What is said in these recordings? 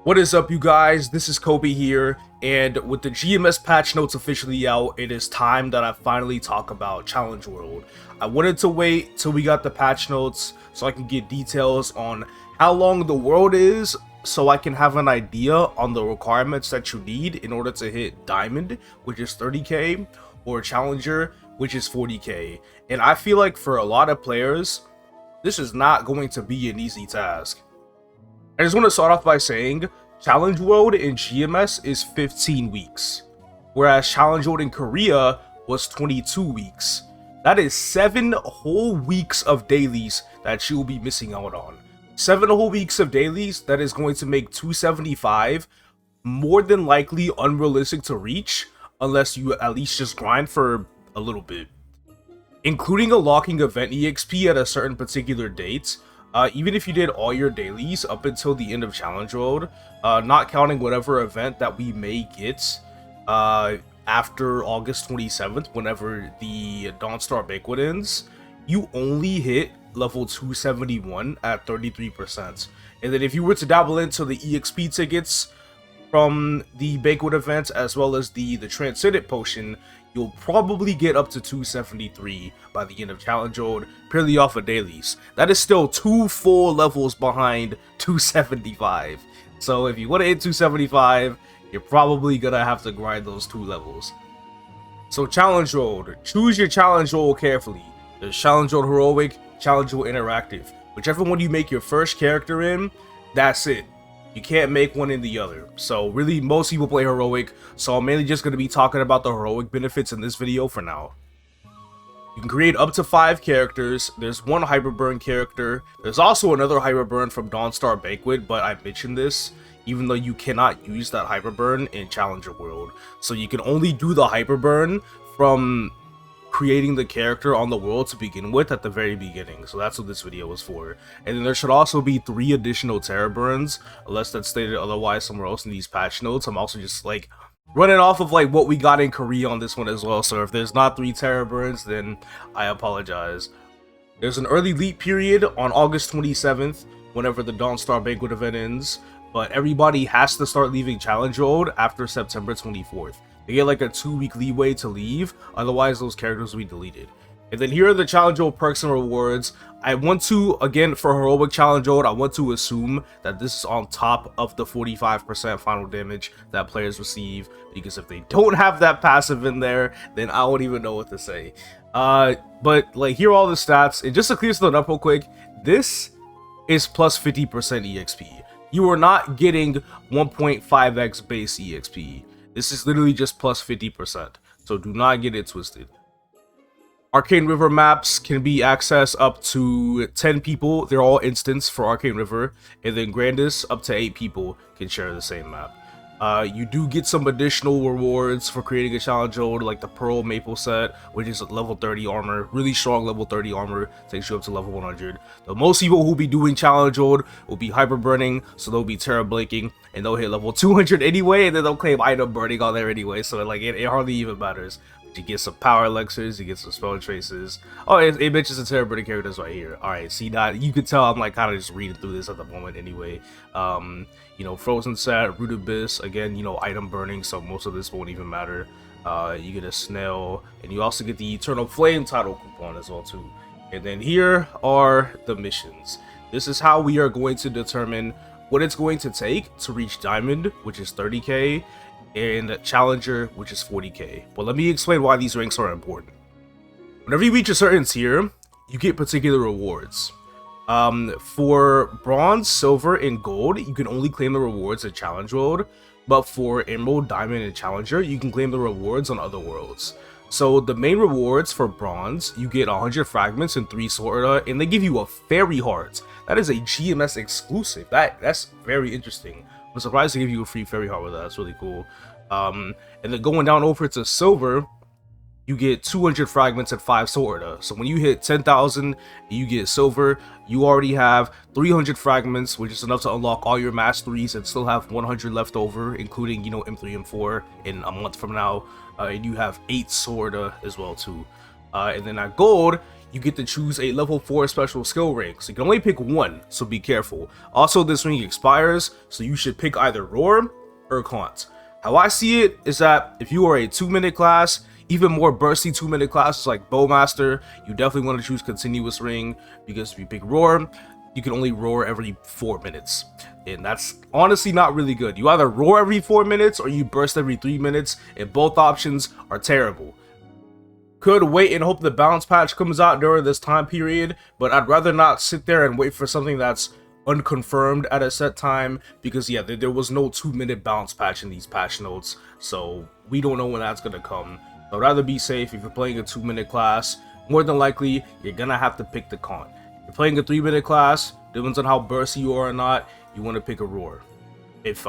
What is up, you guys? This is Kobe here, and with the GMS patch notes officially out, it is time that I finally talk about Challenge World. I wanted to wait till we got the patch notes so I can get details on how long the world is, so I can have an idea on the requirements that you need in order to hit Diamond, which is 30k, or Challenger, which is 40k. And I feel like for a lot of players, this is not going to be an easy task. I just want to start off by saying Challenge World in GMS is 15 weeks, whereas Challenge World in Korea was 22 weeks. That is 7 whole weeks of dailies that you will be missing out on. 7 whole weeks of dailies that is going to make 275 more than likely unrealistic to reach unless you at least just grind for a little bit. Including a locking event EXP at a certain particular date, even if you did all your dailies up until the end of Challenge World, not counting whatever event that we may get after August 27th, whenever the Dawnstar Banquet ends, you only hit level 271 at 33%. And then if you were to dabble into the EXP tickets from the Banquet event as well as the Transcendent Potion, you'll probably get up to 273 by the end of Challenge World, purely off of dailies. That is still 2 full levels behind 275. So if you want to hit 275, you're probably gonna have to grind those 2 levels. So Challenge World, choose your Challenge World carefully. There's Challenge World Heroic, Challenge World Interactive. Whichever one you make your first character in, that's it. You can't make one in the other. So really, most people play Heroic, so I'm mainly just going to be talking about the Heroic benefits in this video for now. You can create up to 5 characters. There's one Hyper Burn character. There's also another Hyper Burn from Dawnstar Banquet, but I mentioned this, even though you cannot use that Hyper Burn in Challenger World. So you can only do the Hyper Burn from creating the character on the world to begin with at the very beginning. So that's what this video was for. And then there should also be 3 additional Terror Burns, unless that's stated otherwise somewhere else in these patch notes. I'm also just like running off of like what we got in Korea on this one as well. So if there's not 3 Terror Burns, then I apologize. There's an early leap period on August 27th, whenever the Dawnstar Banquet event ends, but everybody has to start leaving Challenge World after September 24th. They get like a 2-week leeway to leave, otherwise those characters will be deleted. And then here are the Challenge World perks and rewards. I want to, again, for Heroic Challenge World, I want to assume that this is on top of the 45% final damage that players receive, because if they don't have that passive in there, then I don't even know what to say. But like, here are all the stats, and just to clear something up real quick, this is plus 50% EXP. You are not getting 1.5x base EXP. This is literally just plus 50%, so do not get it twisted. Arcane River maps can be accessed up to 10 people. They're all instance for Arcane River, and then Grandis up to 8 people can share the same map. You do get some additional rewards for creating a Challenge World, like the Pearl Maple set, which is level 30 armor, really strong level 30 armor, takes you up to level 100. The most people who will be doing Challenge World will be Hyper Burning, so they'll be Terra Blanking, and they'll hit level 200 anyway, and then they'll claim Item Burning on there anyway, so like it hardly even matters. You get some power elixirs, you get some spell traces. Oh, it mentions the Terra Burning characters right here. Alright, see that? You can tell I'm like kind of just reading through this at the moment anyway. You know, Frozen Set, Root Abyss, again, you know, Item Burning, so most of this won't even matter. You get a Snail, and you also get the Eternal Flame title coupon as well too. And then here are the missions. This is how we are going to determine what it's going to take to reach Diamond, which is 30k, and Challenger, which is 40k. But let me explain why these ranks are important. Whenever you reach a certain tier, you get particular rewards. For Bronze, Silver, and Gold, you can only claim the rewards at Challenge World, but for Emerald, Diamond, and Challenger, you can claim the rewards on other worlds. So the main rewards for Bronze, you get 100 fragments and 3 Sorta, and they give you a Fairy Heart. That is a GMS exclusive. That's very interesting. I'm surprised they give you a free Fairy Heart with that. That's really cool. And then going down over to Silver, you get 200 fragments and 5 Sorta. So when you hit 10,000, you get Silver. You already have 300 fragments, which is enough to unlock all your masteries and still have 100 left over, including, you know, M3 and 4 in a month from now. And you have 8 Sorta as well too. And then at gold, you get to choose a level 4 special skill rank. So you can only pick one, so be careful. Also, this ring expires, so you should pick either Roar or Haunt. How I see it is that if you are a 2-minute class, even more bursty 2-minute classes like Bowmaster, you definitely want to choose Continuous Ring, because if you pick Roar, you can only roar every 4 minutes. And that's honestly not really good. You either roar every 4 minutes or you burst every 3 minutes, and both options are terrible. Could wait and hope the balance patch comes out during this time period, but I'd rather not sit there and wait for something that's unconfirmed at a set time, because yeah, there was no 2-minute balance patch in these patch notes, so we don't know when that's gonna come. So I'd rather be safe. If you're playing a 2-minute class, more than likely you're gonna have to pick the Con. If you're playing a 3-minute class, depends on how bursty you are or not, you want to pick a Roar if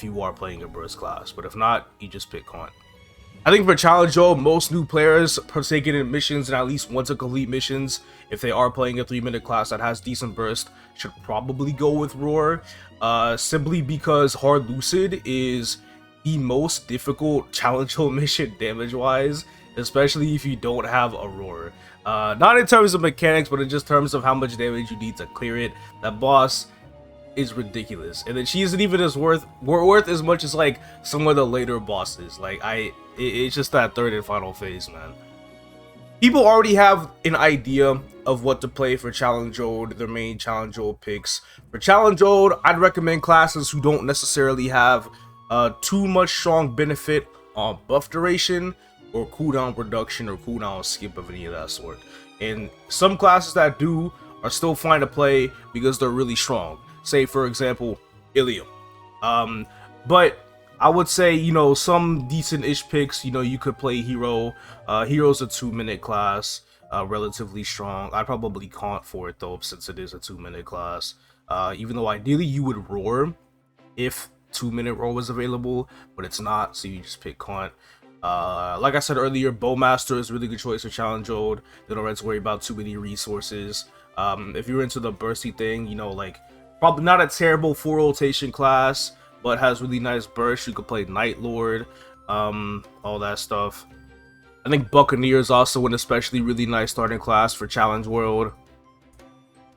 you are playing a burst class, but if not, you just pick Con. I think for Challenge Mode, most new players partaking in missions and at least want to complete missions, if they are playing a 3-minute class that has decent burst, should probably go with Roar, simply because Hard Lucid is the most difficult Challenge Mode mission damage-wise, especially if you don't have a Roar. Not in terms of mechanics, but in just terms of how much damage you need to clear it. That boss is ridiculous, and then she isn't even as worth as much as like some of the later bosses. Like it's just that third and final phase, man. People already have an idea of what to play for Challenge Mode, their main Challenge Mode picks. For Challenge Mode, I'd recommend classes who don't necessarily have too much strong benefit on buff duration or cooldown reduction or cooldown skip of any of that sort. And some classes that do are still fine to play because they're really strong. Say, for example, Ilium. But I would say, you know, some decent-ish picks, you know, you could play Hero. Hero's a 2-minute class, relatively strong. I'd probably Haunt for it, though, since it is a 2-minute class. Even though ideally you would Roar if 2-minute Roar was available, but it's not, so you just pick Haunt. Like I said earlier, Bowmaster is a really good choice for Challenge Mode. You don't have to worry about too many resources. If you're into the bursty thing, you know, like, probably not a terrible full rotation class, but has really nice burst. You could play Night Lord, all that stuff. I think Buccaneer is also an especially really nice starting class for Challenge World. A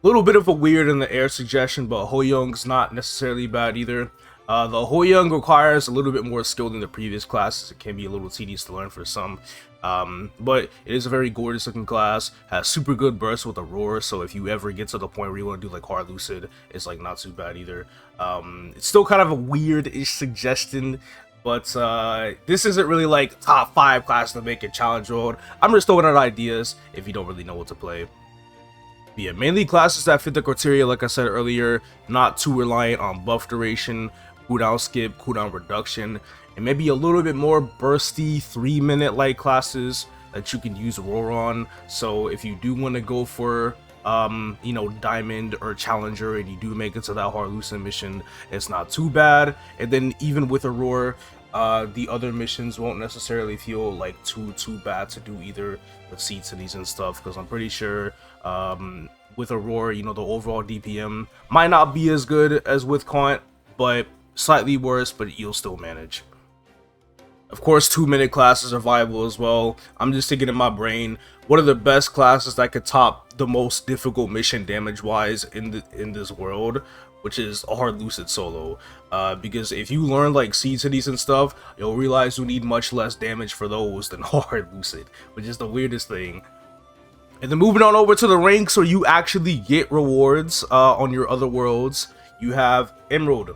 little bit of a weird in the air suggestion, but Hoyoung's not necessarily bad either. The Hoyoung requires a little bit more skill than the previous classes. It can be a little tedious to learn for some. But it is a very gorgeous looking class, has super good burst with a Roar, so if you ever get to the point where you want to do like Hard Lucid, it's like not too bad either. It's still kind of a weird-ish suggestion, but this isn't really like top 5 class to make in Challenge Mode. I'm just throwing out ideas if you don't really know what to play. But yeah, mainly classes that fit the criteria, like I said earlier, not too reliant on buff duration, cooldown skip, cooldown reduction, and maybe a little bit more bursty 3-minute like classes that you can use Roar on. So if you do want to go for you know, Diamond or Challenger and you do make it to that Hard Lucid mission, it's not too bad. And then even with a Roar, the other missions won't necessarily feel like too bad to do either, with seed cities and stuff, because I'm pretty sure with a Roar, you know, the overall DPM might not be as good as with Haunt, but slightly worse, but you'll still manage. Of course, 2-minute classes are viable as well. I'm just thinking in my brain, what are the best classes that could top the most difficult mission damage-wise in this world, which is a Hard Lucid solo. Because if you learn like seed cities and stuff, you'll realize you need much less damage for those than Hard Lucid, which is the weirdest thing. And then moving on over to the ranks where you actually get rewards on your other worlds, you have Emerald.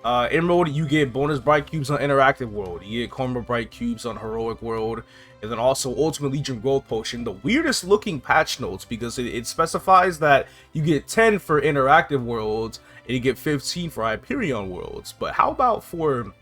Emerald, you get bonus bright cubes on interactive world, you get karma bright cubes on heroic world, and then also Ultimate Legion growth potion. The weirdest looking patch notes, because it specifies that you get 10 for interactive worlds and you get 15 for Hyperion worlds. But how about for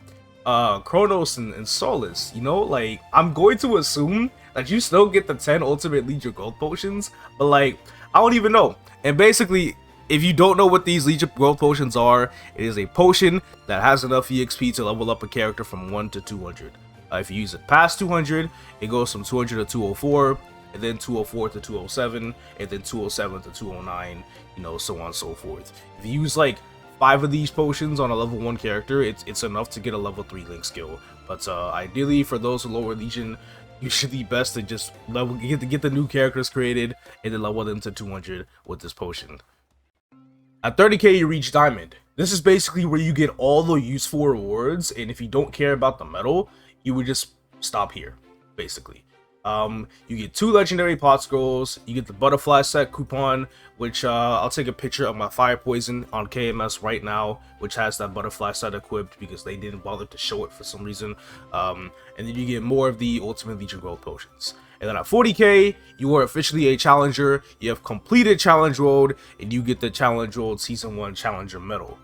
Kronos and Solace? You know, like, I'm going to assume that you still get the 10 Ultimate Legion growth potions, but like, I don't even know. And basically, if you don't know what these Legion growth potions are, it is a potion that has enough EXP to level up a character from 1 to 200. If you use it past 200, it goes from 200 to 204, and then 204 to 207, and then 207 to 209, you know, so on and so forth. If you use like 5 of these potions on a level 1 character, it's enough to get a level 3 link skill. But ideally, for those with lower Legion, usually best to just get the new characters created and then level them to 200 with this potion. At 30k, you reach Diamond. This is basically where you get all the useful rewards, and if you don't care about the medal, you would just stop here, basically. You get 2 legendary pot scrolls, you get the butterfly set coupon, which I'll take a picture of my fire poison on KMS right now, which has that butterfly set equipped because they didn't bother to show it for some reason. And then you get more of the Ultimate Legion growth potions. And then at 40k, you are officially a challenger, you have completed Challenge World, and you get the Challenge World Season 1 Challenger medal.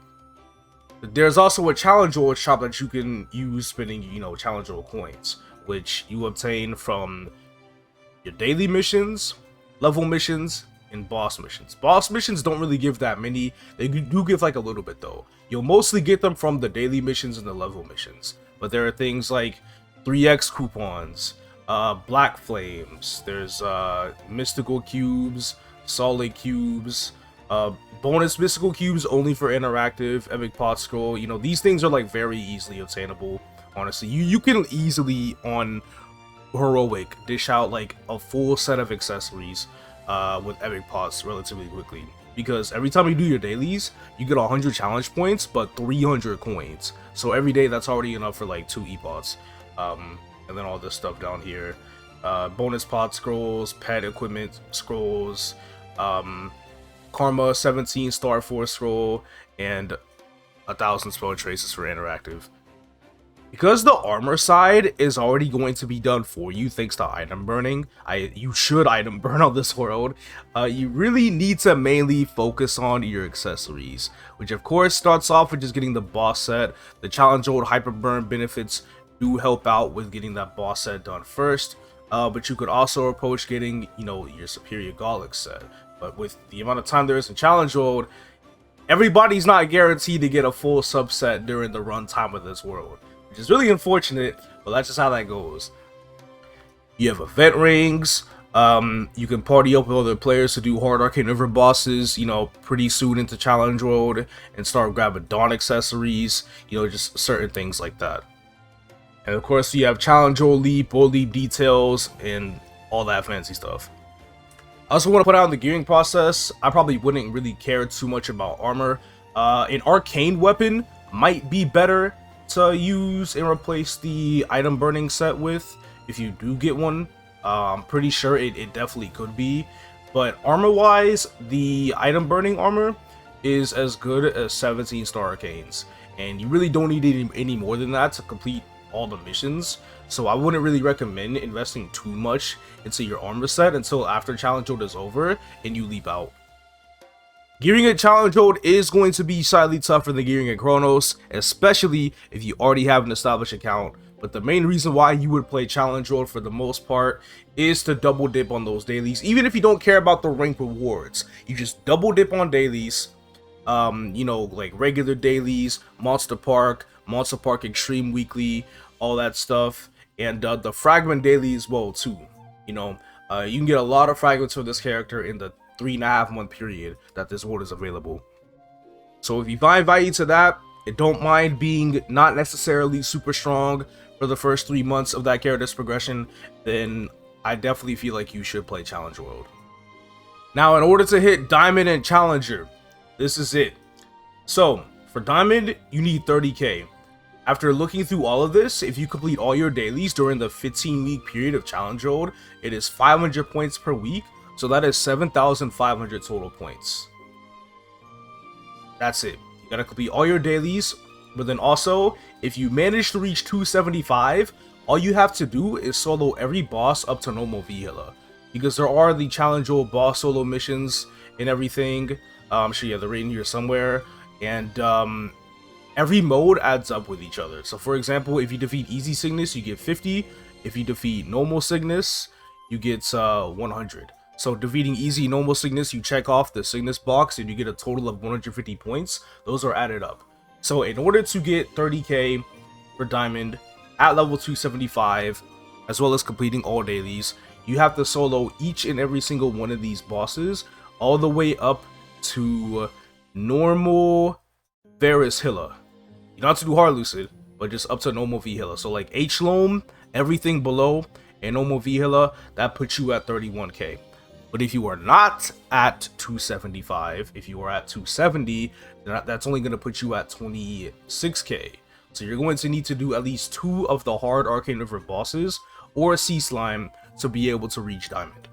There's also a Challenge World shop that you can use spending, Challenge World coins, which you obtain from your daily missions, level missions, and boss missions. Boss missions don't really give that many. They do give like a little bit though. You'll mostly get them from the daily missions and the level missions. But there are things like 3x coupons, black flames, there's mystical cubes, solid cubes, bonus mystical cubes only for interactive, epic pot scroll. These things are like very easily obtainable. Honestly, you can easily on heroic dish out like a full set of accessories with epic pots relatively quickly, because every time you do your dailies you get 100 challenge points but 300 coins, so every day that's already enough for like 2 epots. And then all this stuff down here, bonus pot scrolls, pet equipment scrolls, karma 17 star 4 scroll, and 1000 spell traces for interactive. Because the armor side is already going to be done for you thanks to item burning, you should item burn on this world, you really need to mainly focus on your accessories, which of course starts off with just getting the boss set. The Challenge World Hyper Burn benefits do help out with getting that boss set done first, but you could also approach getting, your Superior Gauntlet set. But with the amount of time there is in Challenge World, everybody's not guaranteed to get a full subset during the runtime of this world, which is really unfortunate, but that's just how that goes. You have event rings, you can party up with other players to do hard Arcane River bosses, pretty soon into Challenge World, and start grabbing Dawn accessories, just certain things like that. And of course you have Challenge World Leap, World Leap details, and all that fancy stuff. I also want to put out in the gearing process, I probably wouldn't really care too much about armor. An arcane weapon might be better to use and replace the item burning set with if you do get one. I'm pretty sure it definitely could be, but armor wise, the item burning armor is as good as 17 star arcanes, and you really don't need any more than that to complete all the missions. So I wouldn't really recommend investing too much into your armor set until after Challenge World is over and you leap out. Gearing at Challenge World is going to be slightly tougher than gearing at Chronos, especially if you already have an established account. But the main reason why you would play Challenge World for the most part is to double dip on those dailies. Even if you don't care about the rank rewards, you just double dip on dailies. Like regular dailies, Monster Park Extreme Weekly, all that stuff, and the fragment daily as well too. You can get a lot of fragments for this character in the 3.5 month period that this world is available. So if you find value to that and don't mind being not necessarily super strong for the first 3 months of that character's progression, then I definitely feel like you should play Challenge World. Now, in order to hit Diamond and Challenger, this is it. So for Diamond, you need 30k. After looking through all of this, if you complete all your dailies during the 15-week period of Challenge World, it is 500 points per week, so that is 7,500 total points. That's it. You gotta complete all your dailies, but then also, if you manage to reach 275, all you have to do is solo every boss up to normal V-Hilla. Because there are the Challenge World boss solo missions and everything. I'm sure you have the rating here somewhere, and every mode adds up with each other. So for example, if you defeat Easy Sickness, you get 50. If you defeat Normal Sickness, you get 100. So defeating Easy Normal Sickness, you check off the Sickness box and you get a total of 150 points. Those are added up. So in order to get 30k for Diamond at level 275, as well as completing all dailies, you have to solo each and every single one of these bosses all the way up to normal Varus Hilla. You don't have to do Hard Lucid, but just up to normal V-Hilla. So like H-Loam, everything below, and normal vehicle, that puts you at 31k. But if you are not at 275, if you are at 270, that's only going to put you at 26k. So you're going to need to do at least 2 of the hard Arcane River bosses or a Sea Slime to be able to reach Diamond.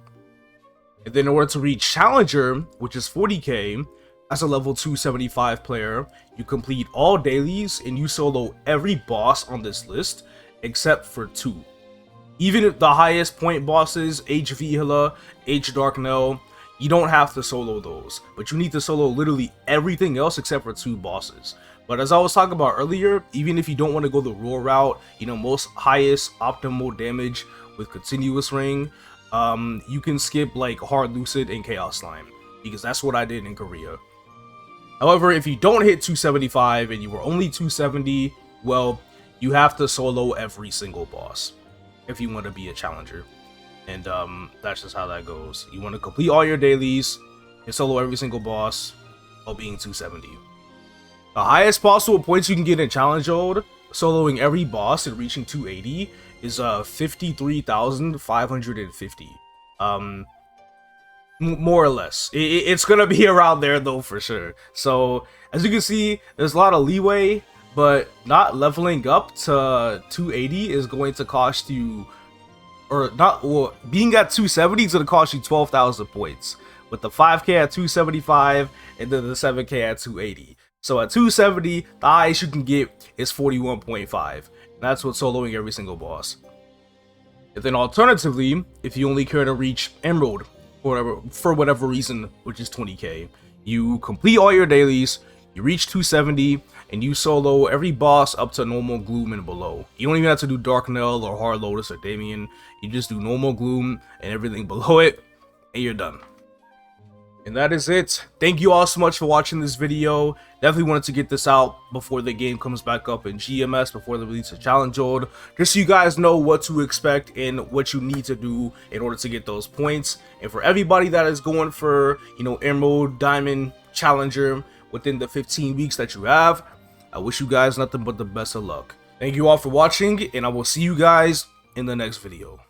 And then in order to reach Challenger, which is 40k, as a level 275 player, you complete all dailies and you solo every boss on this list except for 2. Even if the highest point bosses, H Vihila, H Darknell, you don't have to solo those, but you need to solo literally everything else except for 2 bosses. But as I was talking about earlier, even if you don't want to go the raw route, you know, most highest optimal damage with continuous ring, you can skip like Hard Lucid and Chaos Slime, because that's what I did in Korea. However, if you don't hit 275 and you were only 270, well, you have to solo every single boss if you want to be a challenger. And that's just how that goes. You want to complete all your dailies and solo every single boss while being 270. The highest possible points you can get in challenge mode, soloing every boss and reaching 280, is 53,550. More or less. It's gonna be around there though for sure. So as you can see, there's a lot of leeway, but not leveling up to 280 is going to cost you, or not, well, being at 270 is going to cost you 12,000 points, with the 5k at 275 and then the 7k at 280. So at 270, the highest you can get is 41.5. That's what soloing every single boss. And then alternatively, if you only care to reach Emerald for whatever reason, which is 20k, you complete all your dailies, you reach 270, and you solo every boss up to normal Gloom and below. You don't even have to do Darknell or Hard Lotus or Damien. You just do normal Gloom and everything below it, and you're done. And that is it. Thank you all so much for watching this video. Definitely wanted to get this out before the game comes back up in GMS, before the release of Challenge Mode, just so you guys know what to expect and what you need to do in order to get those points. And for everybody that is going for, you know, Emerald, Diamond, Challenger within the 15 weeks that you have, I wish you guys nothing but the best of luck. Thank you all for watching, and I will see you guys in the next video.